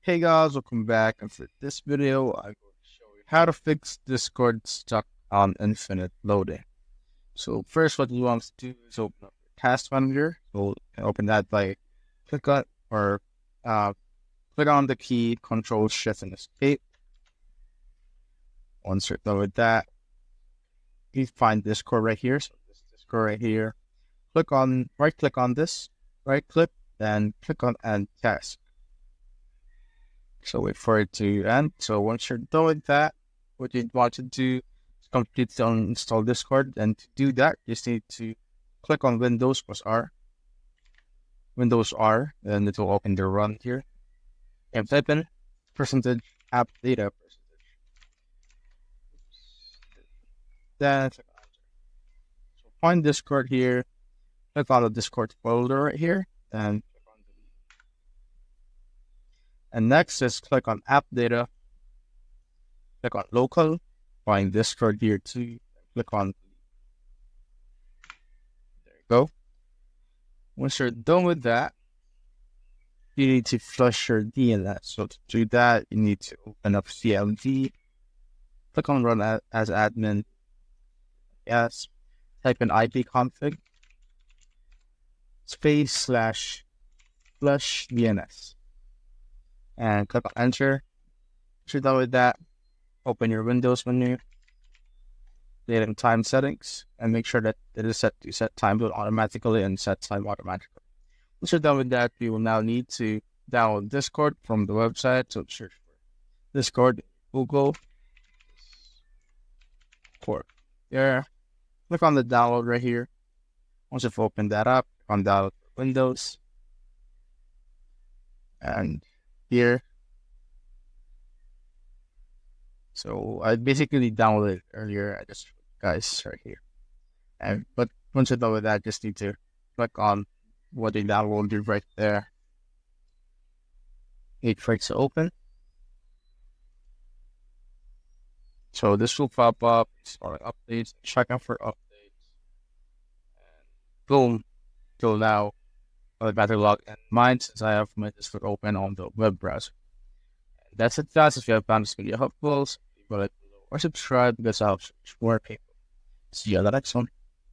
Hey guys, welcome back. And for this video, I'm going to show you how to fix Discord stuck on infinite loading. So first, what you want to do is open up your task manager. So open that by click on or uh, click on the key Control Shift and Escape. Once you're done with that, you find Discord right here. So this Discord right here. Right click on this, right click, then click on End Task. So wait for it to end. So once you're done with that, what you want to do is completely uninstall Discord. And to do that, you just need to click on Windows plus R. Windows R, and it will open the run here. And type in percentage app data percentage. Then so find Discord here. Click on the Discord folder right here. And next is click on app data. Click on local. Find Discord here too. Click on. There you go. Once you're done with that, you need to flush your DNS. So to do that, you need to open up CLD, click on Run as admin. Yes, type in ipconfig /flush DNS and click on Enter. Once you're done with that, open your Windows menu, date and time settings, and make sure that it is set to set time zone automatically and set time automatically. Once you're done with that, you will now need to download Discord from the website. So search for Discord, Google, Discord. There. Click on the download right here. Once you've opened that up, click on download for Windows. And here. So I basically downloaded it earlier. I just guys right here. But once you're done with that, just need to click on what you downloaded right there. Wait for it to open. So this will pop up, start updates, check out for updates, and boom, till now, the battery log and mine since I have my Discord open on the web browser. And that's it, guys. If you have found this video helpful, leave a like below or subscribe because I'll show more people. See you on the next one.